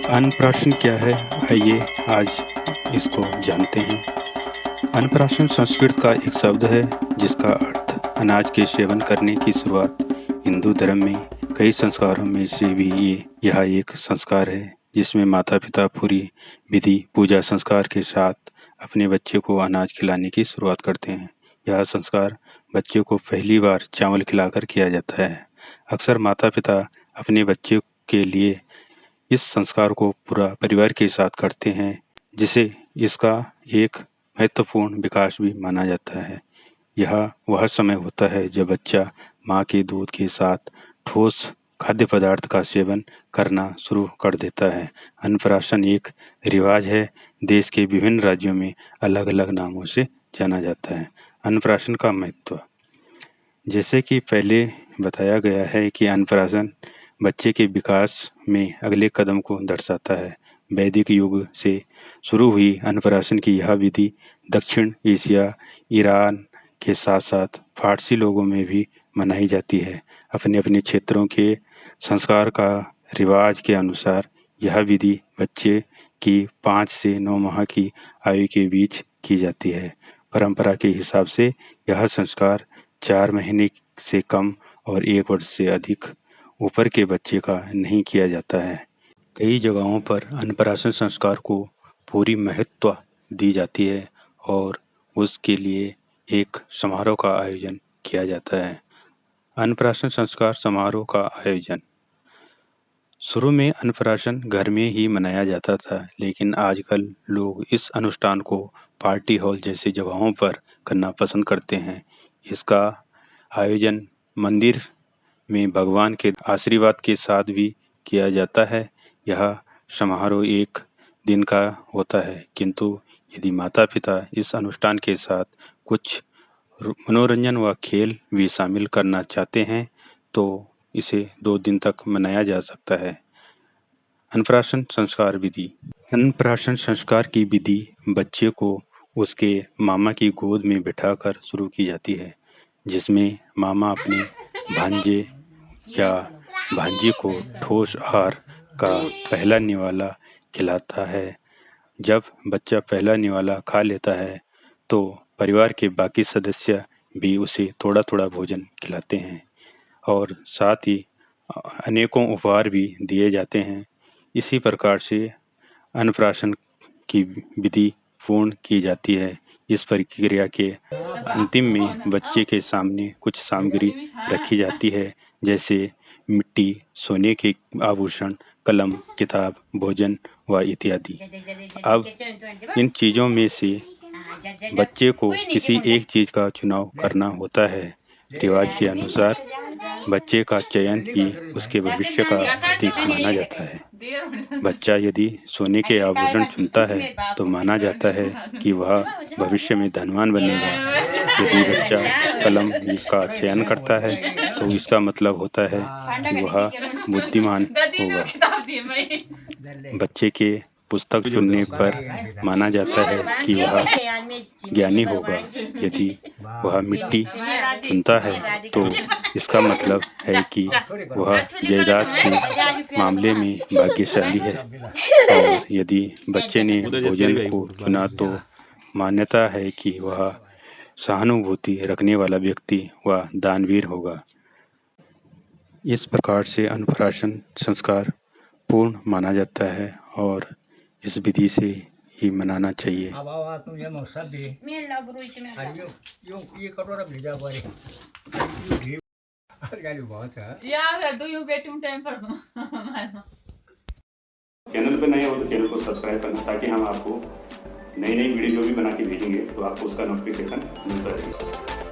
अन्नप्राशन क्या है? आइए आज इसको जानते हैं। अन्नप्राशन संस्कृत का एक शब्द है जिसका अर्थ अनाज के सेवन करने की शुरुआत। हिंदू धर्म में कई संस्कारों में से भी यह एक संस्कार है जिसमें माता पिता पूरी विधि पूजा संस्कार के साथ अपने बच्चे को अनाज खिलाने की शुरुआत करते हैं। यह संस्कार बच्चे को पहली बार चावल खिलाकर किया जाता है। अक्सर माता पिता अपने बच्चे के लिए इस संस्कार को पूरा परिवार के साथ करते हैं, जिसे इसका एक महत्वपूर्ण विकास भी माना जाता है। यह वह समय होता है जब बच्चा माँ के दूध के साथ ठोस खाद्य पदार्थ का सेवन करना शुरू कर देता है। अन्नप्राशन एक रिवाज है, देश के विभिन्न राज्यों में अलग अलग नामों से जाना जाता है। अन्नप्राशन का महत्व, जैसे कि पहले बताया गया है कि अन्नप्राशन बच्चे के विकास में अगले कदम को दर्शाता है। वैदिक युग से शुरू हुई अन्नप्राशन की यह विधि दक्षिण एशिया, ईरान के साथ साथ फारसी लोगों में भी मनाई जाती है। अपने अपने क्षेत्रों के संस्कार का रिवाज के अनुसार यह विधि बच्चे की 5 से 9 माह की आयु के बीच की जाती है। परंपरा के हिसाब से यह संस्कार 4 महीने से कम और 1 वर्ष से अधिक ऊपर के बच्चे का नहीं किया जाता है। कई जगहों पर अन्नप्राशन संस्कार को पूरी महत्व दी जाती है और उसके लिए एक समारोह का आयोजन किया जाता है। अन्नप्राशन संस्कार समारोह का आयोजन, शुरू में अन्नप्राशन घर में ही मनाया जाता था, लेकिन आजकल लोग इस अनुष्ठान को पार्टी हॉल जैसी जगहों पर करना पसंद करते हैं। इसका आयोजन मंदिर में भगवान के आशीर्वाद के साथ भी किया जाता है। यह समारोह 1 दिन का होता है, किंतु यदि माता पिता इस अनुष्ठान के साथ कुछ मनोरंजन व खेल भी शामिल करना चाहते हैं तो इसे 2 दिन तक मनाया जा सकता है। अन्नप्राशन संस्कार विधि, अन्नप्राशन संस्कार की विधि बच्चे को उसके मामा की गोद में बिठाकर शुरू की जाती है, जिसमें मामा अपने भांजे या भांजी को ठोस आहार का पहला निवाला खिलाता है। जब बच्चा पहला निवाला खा लेता है तो परिवार के बाकी सदस्य भी उसे थोड़ा थोड़ा भोजन खिलाते हैं और साथ ही अनेकों उपहार भी दिए जाते हैं। इसी प्रकार से अन्नप्राशन की विधि पूर्ण की जाती है। इस प्रक्रिया के अंतिम में बच्चे के सामने कुछ सामग्री रखी जाती है, जैसे मिट्टी, सोने के आभूषण, कलम, किताब, भोजन व इत्यादि। अब इन चीज़ों में से बच्चे को किसी एक चीज़ का चुनाव करना होता है। रिवाज के अनुसार बच्चे का चयन ही उसके भविष्य का प्रतीक माना जाता है। बच्चा यदि सोने के आभूषण चुनता है तो माना जाता है कि वह भविष्य में धनवान बनेगा। यदि बच्चा कलम का चयन करता है तो इसका मतलब होता है कि वह बुद्धिमान होगा। बच्चे के पुस्तक चुनने पर माना जाता है कि वह ज्ञानी होगा। यदि वह मिट्टी चुनता है तो इसका मतलब है कि वह जायदाद के मामले में भाग्यशाली है। और यदि बच्चे ने भोजन को चुना तो मान्यता है कि वह सहानुभूति रखने वाला व्यक्ति व दानवीर होगा। इस प्रकार से अन्नप्राशन संस्कार पूर्ण माना जाता है और इस विधि से ही मनाना चाहिए। चैनल पे नए हो तो चैनल को सब्सक्राइब करना, ताकि हम आपको नई नई वीडियो जो भी बना के भेजेंगे तो आपको उसका नोटिफिकेशन मिलता रहेगा।